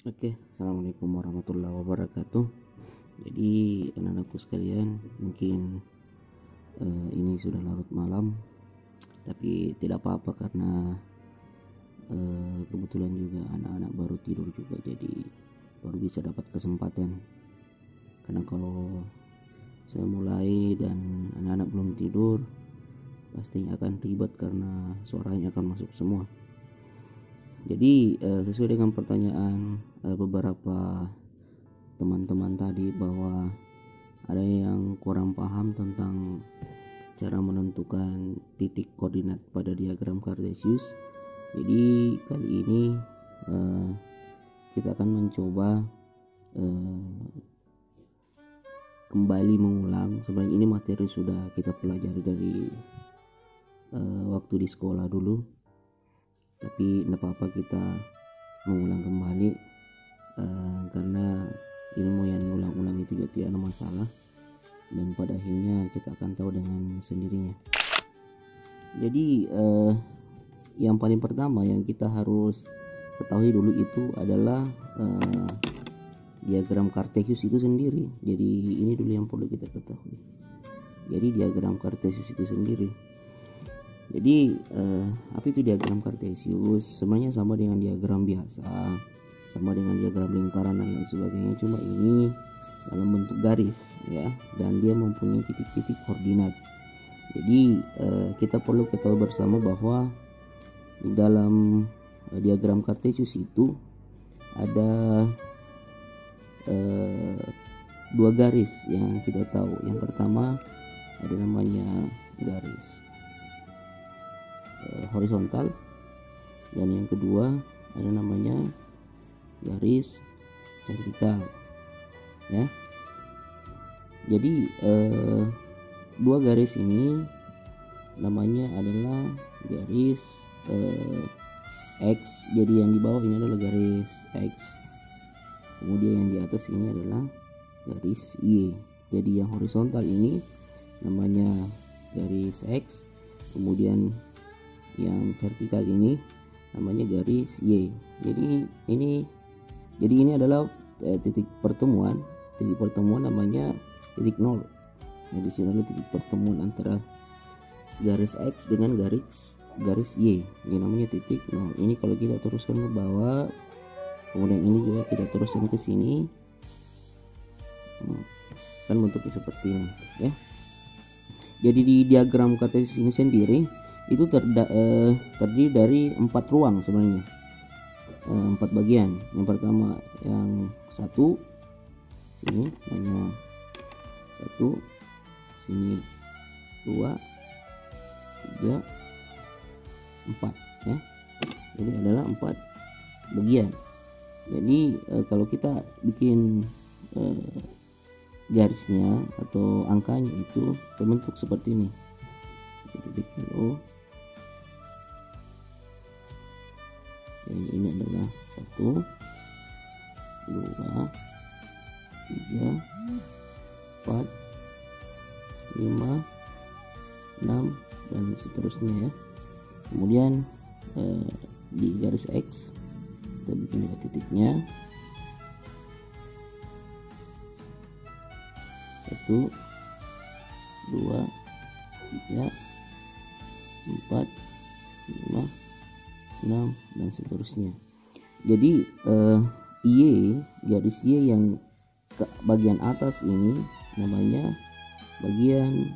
Oke, assalamualaikum warahmatullahi wabarakatuh. Jadi anak-anakku sekalian, mungkin ini sudah larut malam, tapi tidak apa-apa karena kebetulan juga anak-anak baru tidur juga, jadi baru bisa dapat kesempatan. Karena kalau saya mulai dan anak-anak belum tidur, pastinya akan ribet karena suaranya akan masuk semua. Jadi sesuai dengan pertanyaan beberapa teman-teman tadi, bahwa ada yang kurang paham tentang cara menentukan titik koordinat pada diagram Cartesius. Jadi kali ini kita akan mencoba kembali mengulang. Sebenarnya ini materi sudah kita pelajari dari waktu di sekolah dulu, tapi tidak apa-apa kita mengulang kembali karena ilmu yang diulang-ulang itu juga tidak ada masalah, dan pada akhirnya kita akan tahu dengan sendirinya. Jadi yang paling pertama yang kita harus ketahui dulu itu adalah diagram Cartesius itu sendiri. Jadi ini dulu yang perlu kita ketahui. Jadi diagram Cartesius itu sendiri. Jadi apa itu diagram Cartesius? Sebenarnya sama dengan diagram biasa, sama dengan diagram lingkaran dan lain sebagainya, cuma ini dalam bentuk garis ya, dan dia mempunyai titik-titik koordinat. Jadi kita perlu ketahui bersama bahwa di dalam diagram Cartesius itu ada dua garis yang kita tahu. Yang pertama ada namanya garis horizontal, dan yang kedua ada namanya garis vertikal ya. Jadi dua garis ini namanya adalah garis X. Jadi yang di bawah ini adalah garis X, kemudian yang di atas ini adalah garis Y. Jadi yang horizontal ini namanya garis X, kemudian yang vertikal ini namanya garis Y. Jadi ini adalah titik pertemuan namanya titik nol. Jadi di sini ada titik pertemuan antara garis X dengan garis Y. Ini namanya titik nol. Ini kalau kita teruskan ke bawah, kemudian ini juga kita teruskan ke sini, kan bentuknya seperti ini ya. Jadi di diagram Cartesius ini sendiri itu terdiri dari 4 ruang sebenarnya, 4 bagian. Yang pertama yang satu, sini namanya 1, sini 2, 3, 4 ya. Jadi adalah 4 bagian. Jadi kalau kita bikin garisnya atau angkanya itu terbentuk seperti ini. Titik O. Jadi ini adalah 1, 2, 3, 4, 5, 6 dan seterusnya ya. Kemudian di garis X kita bikin juga titiknya 1, 2, 3, 4, 5, 6 dan seterusnya. Jadi Y, garis Y yang ke bagian atas ini namanya bagian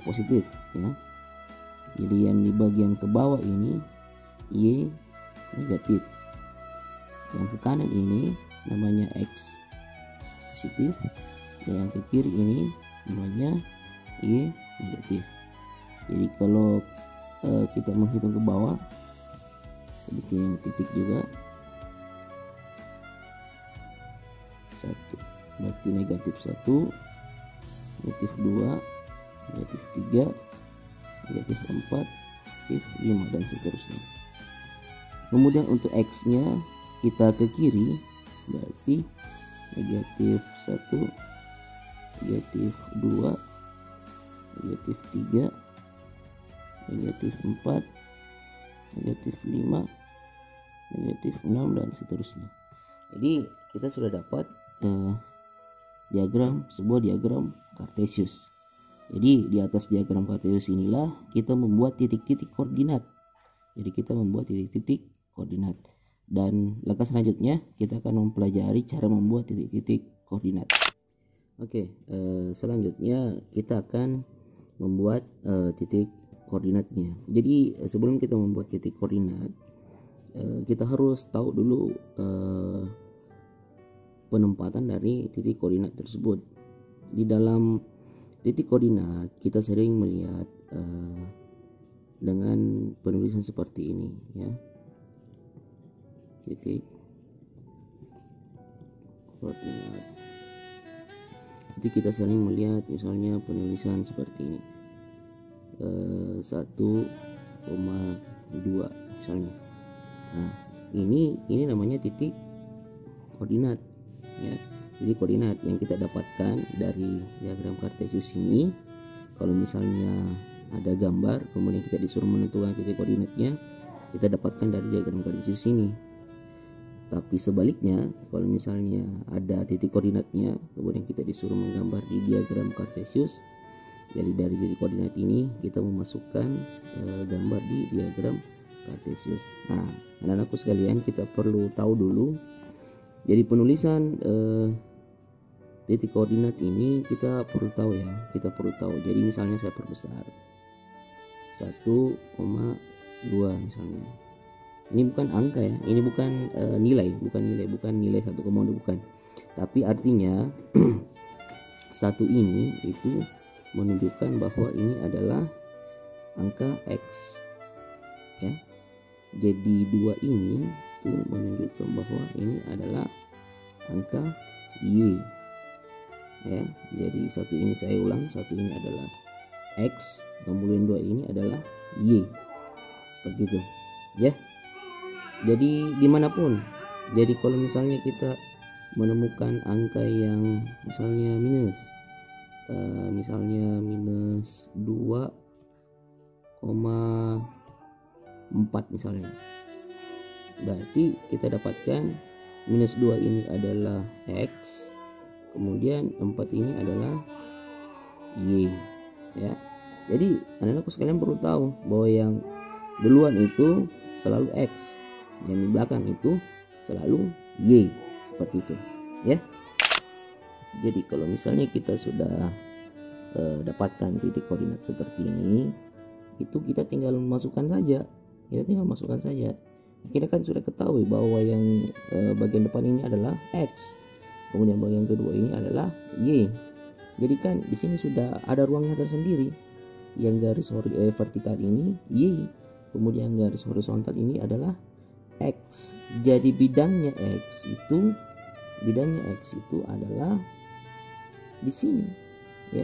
positif ya. Jadi yang di bagian ke bawah ini Y negatif. Yang ke kanan ini namanya X positif, dan yang ke kiri ini namanya Y negatif. Jadi kalau kita menghitung ke bawah, bikin titik juga 1, berarti negatif 1, negatif 2, negatif 3, negatif 4, negatif 5 dan seterusnya. Kemudian untuk X nya kita ke kiri, berarti negatif 1, negatif 2, negatif 3, negatif 4, negatif 5, negatif 6 dan seterusnya. Jadi kita sudah dapat sebuah diagram Cartesius. Jadi di atas diagram Cartesius inilah kita membuat titik-titik koordinat. Jadi kita membuat titik-titik koordinat. Dan langkah selanjutnya kita akan mempelajari cara membuat titik-titik koordinat. Oke, selanjutnya kita akan membuat titik koordinatnya. Jadi sebelum kita membuat titik koordinat, kita harus tahu dulu penempatan dari titik koordinat tersebut. Di dalam titik koordinat kita sering melihat dengan penulisan seperti ini, ya. Titik koordinat. Jadi kita sering melihat misalnya penulisan seperti ini, 1,2 misalnya. Nah, ini namanya titik koordinat, ya. Titik koordinat yang kita dapatkan dari diagram Cartesius ini. Kalau misalnya ada gambar kemudian kita disuruh menentukan titik koordinatnya, kita dapatkan dari diagram Cartesius ini. Tapi sebaliknya, kalau misalnya ada titik koordinatnya kemudian kita disuruh menggambar di diagram Cartesius, jadi dari titik koordinat ini kita memasukkan gambar di diagram Cartesius. Nah, anak-anakku sekalian, kita perlu tahu dulu. Jadi penulisan titik koordinat ini kita perlu tahu, ya. Kita perlu tahu. Jadi misalnya saya perbesar 1,2 misalnya. Ini bukan angka, ya. Ini bukan nilai 1,2, bukan. Tapi artinya satu ini itu menunjukkan bahwa ini adalah angka X, ya. Jadi 2 ini itu menunjukkan bahwa ini adalah angka Y, ya. Jadi satu ini, saya ulang, satu ini adalah X, kemudian 2 ini adalah Y, seperti itu, ya. Jadi dimanapun, jadi kalau misalnya kita menemukan angka yang misalnya minus 2,4 misalnya, berarti kita dapatkan minus 2 ini adalah X, kemudian 4 ini adalah Y, ya. Jadi anak-anakku sekalian perlu tahu bahwa yang duluan itu selalu X, yang di belakang itu selalu Y, seperti itu, ya. Jadi kalau misalnya kita sudah dapatkan titik koordinat seperti ini, itu kita tinggal masukkan saja. Kita kan sudah ketahui bahwa yang bagian depan ini adalah X, kemudian bagian kedua ini adalah Y. Jadi kan di sini sudah ada ruangnya tersendiri. Yang garis vertikal ini Y, kemudian garis horizontal ini adalah X. Jadi bidangnya X itu adalah di sini, ya.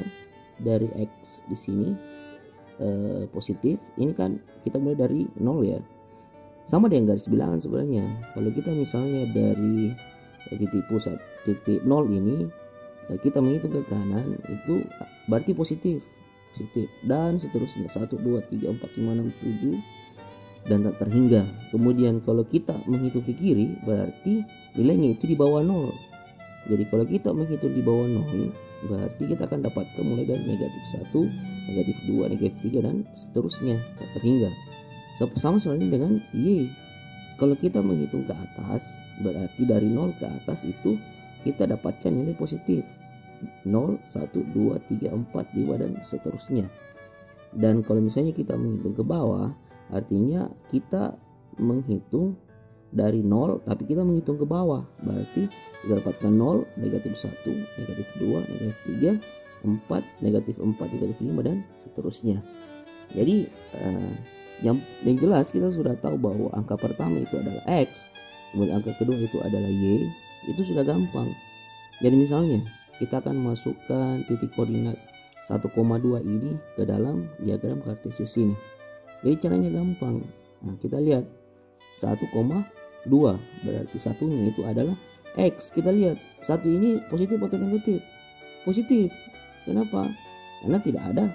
Dari X di sini positif. Ini kan kita mulai dari 0, ya. Sama dengan garis bilangan sebenarnya. Kalau kita misalnya dari titik pusat, titik 0 ini kita menghitung ke kanan, itu berarti positif, dan seterusnya 1, 2, 3, 4, 5, 6, 7 dan tak terhingga. Kemudian kalau kita menghitung ke kiri, berarti nilainya itu di bawah 0. Jadi kalau kita menghitung di bawah 0, berarti kita akan dapatkan mulai dari negatif 1, negatif 2, negatif 3 dan seterusnya, tak terhingga. Sama sebenarnya dengan Y. Kalau kita menghitung ke atas, berarti dari 0 ke atas itu kita dapatkan nilai positif. 0, 1, 2, 3, 4, 5 dan seterusnya. Dan kalau misalnya kita menghitung ke bawah, artinya kita menghitung dari 0 tapi kita menghitung ke bawah, berarti kita dapatkan 0, negatif 1, negatif 2, negatif 3, 4, negatif 4, negatif 5 dan seterusnya. Jadi yang jelas kita sudah tahu bahwa angka pertama itu adalah X, kemudian angka kedua itu adalah Y. Itu sudah gampang. Jadi misalnya kita akan masukkan titik koordinat 1,2 ini ke dalam diagram Cartesius ini. Jadi caranya gampang. Nah, kita lihat 1,2 berarti satunya itu adalah X. Kita lihat satu ini positif atau negatif? Positif. Kenapa? Karena tidak ada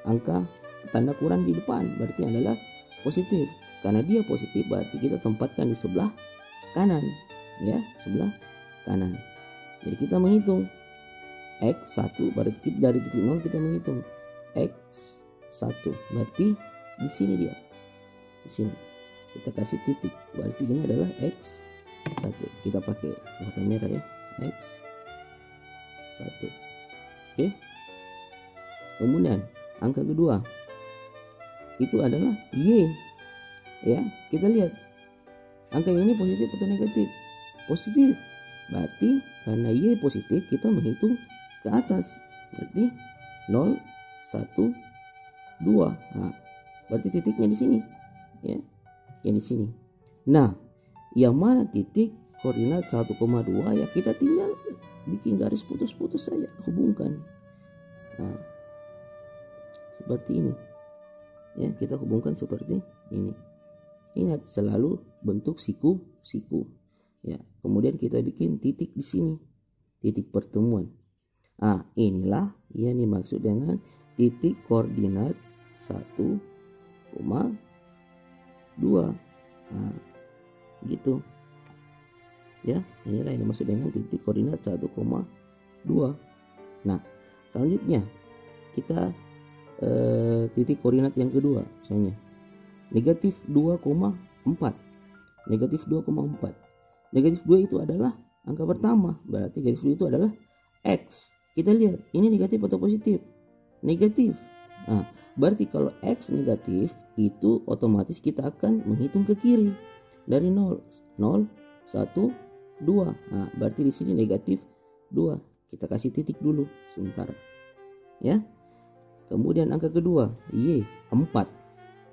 angka tanda kurang di depan, berarti adalah positif. karena dia positif berarti kita tempatkan di sebelah kanan, ya, sebelah kanan. Jadi kita menghitung X1 berarti dari titik 0 kita menghitung X1 berarti di sini dia. Di sini kita kasih titik berarti ini adalah X1. Kita pakai warna merah ya, X1. Oke. Kemudian angka kedua itu adalah Y. Ya, kita lihat angka ini positif atau negatif? Positif. Berarti karena Y positif kita menghitung ke atas. Berarti 0, 1, 2. Nah, berarti titiknya di sini. Ya. Yang di sini. Nah, yang mana titik koordinat 1,2 ya kita tinggal bikin garis putus-putus saja, hubungkan. Nah, seperti ini. Ya, kita hubungkan seperti ini. Ingat selalu bentuk siku-siku. Ya, kemudian kita bikin titik di sini. Titik pertemuan. Ah, inilah yang dimaksud dengan titik koordinat 1,2. Nah, gitu. Ya, inilah yang dimaksud dengan titik koordinat 1,2. Nah, selanjutnya kita titik koordinat yang kedua, misalnya negatif 2,4. Negatif 2,4. Negatif 2 itu adalah angka pertama, berarti negatif 2 itu adalah X. Kita lihat ini negatif atau positif? Negatif. Nah, berarti kalau X negatif itu otomatis kita akan menghitung ke kiri dari 0, 0, 1, 2. Nah, berarti di sini negatif 2. Kita kasih titik dulu sementara. Ya. Kemudian angka kedua, Y, 4.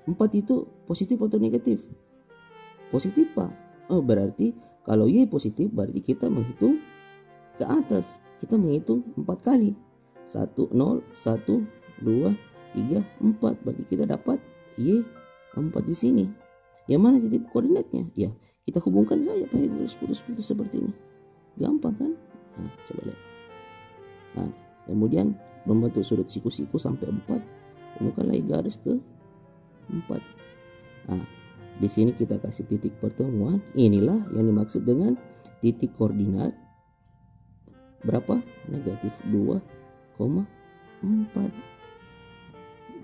4 itu positif atau negatif? Positif, Pak. Oh, berarti kalau Y positif berarti kita menghitung ke atas. Kita menghitung 4 kali. 1, 0, 1, 2, 3, 4. Berarti kita dapat Y 4 di sini. Yang mana titik koordinatnya? Ya, kita hubungkan saja pakai garis putus-putus seperti ini. Gampang kan? Nah, coba lihat. Nah, kemudian membentuk sudut siku-siku sampai 4. Hubungkan lagi garis ke 4. Nah, di sini kita kasih titik pertemuan. Inilah yang dimaksud dengan titik koordinat berapa? Negatif 2,4.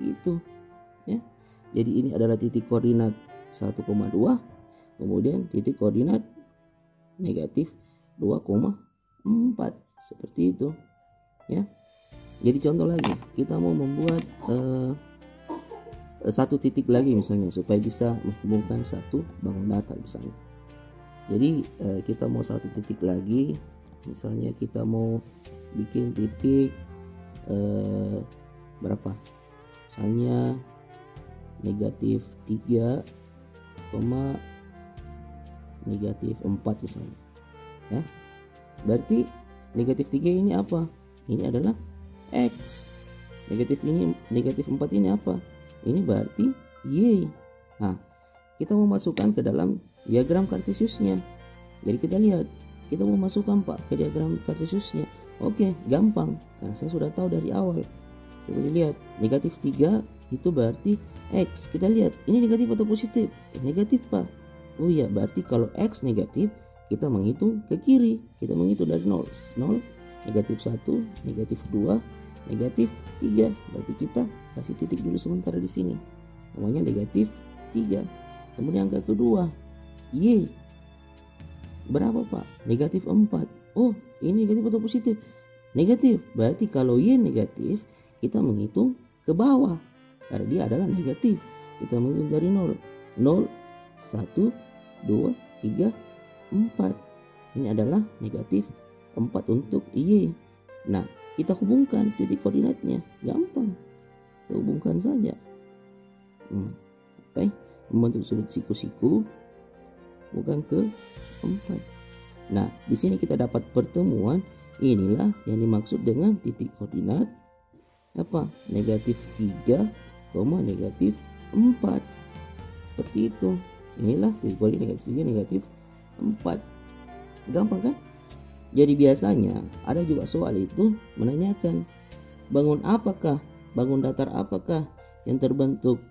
Gitu ya. Jadi ini adalah titik koordinat 1,2, kemudian titik koordinat negatif 2,4 seperti itu ya. Jadi contoh lagi, kita mau membuat satu titik lagi misalnya supaya bisa menghubungkan satu bangun datar misalnya. Jadi kita mau satu titik lagi, misalnya kita mau bikin titik berapa? Misalnya negatif 3, negatif 4 misalnya. Ya. Berarti negatif 3 ini apa? Ini adalah X. Negatif 4 ini apa? Ini berarti Y. Nah, kita mau masukkan ke dalam diagram kartesiusnya. Jadi kita lihat, kita mau masukkan Pak ke diagram kartesiusnya. Oke, gampang karena saya sudah tahu dari awal. Coba dilihat, negatif 3 itu berarti X. Kita lihat, ini negatif atau positif? Negatif, Pak. Oh iya, berarti kalau X negatif, kita menghitung ke kiri. Kita menghitung dari 0, negatif 1, negatif 2, negatif 3. Berarti kita kasih titik dulu sementara di sini. Namanya negatif 3. Kemudian angka kedua, Y. Berapa, Pak? Negatif 4. Oh, ini negatif atau positif? Negatif. Berarti kalau Y negatif, kita menghitung ke bawah. Karena dia adalah negatif. Kita menghitung dari 0. 0, 1, 2, 3, 4. Ini adalah negatif 4 untuk Y. Nah, kita hubungkan titik koordinatnya. Gampang. Kita hubungkan saja. Sampai membentuk sudut siku-siku. Bukan ke 4. Nah, di sini kita dapat pertemuan. Inilah yang dimaksud dengan titik koordinat apa? Negatif 3, negatif 4. Seperti itu. Inilah titik koordinat negatif 3, negatif 4. Gampang kan? Jadi biasanya ada juga soal itu menanyakan bangun datar apakah yang terbentuk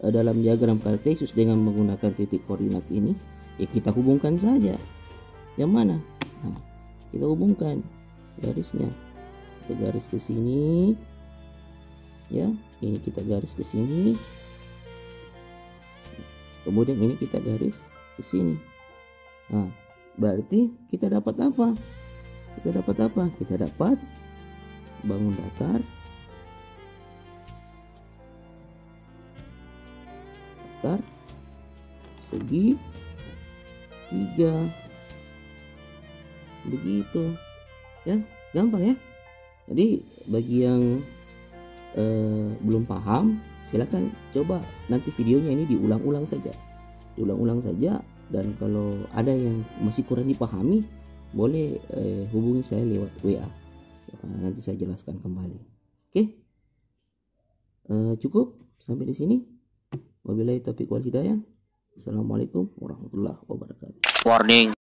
dalam diagram Kartesius dengan menggunakan titik koordinat ini, ya kita hubungkan saja. Yang mana? Nah, kita hubungkan garisnya. Kita garis ke sini, ya. Ini kita garis ke sini. Kemudian ini kita garis ke sini. Nah, berarti kita dapat apa? Kita dapat apa? Kita dapat bangun datar, segi 3. Begitu ya, gampang ya. Jadi bagi yang belum paham, silakan coba nanti videonya ini diulang-ulang saja, dan kalau ada yang masih kurang dipahami, boleh hubungi saya lewat WA. Nanti saya jelaskan kembali. Oke, cukup sampai di sini. Wabillahi taufiq wal hidayah. Assalamualaikum warahmatullahi wabarakatuh. Warning.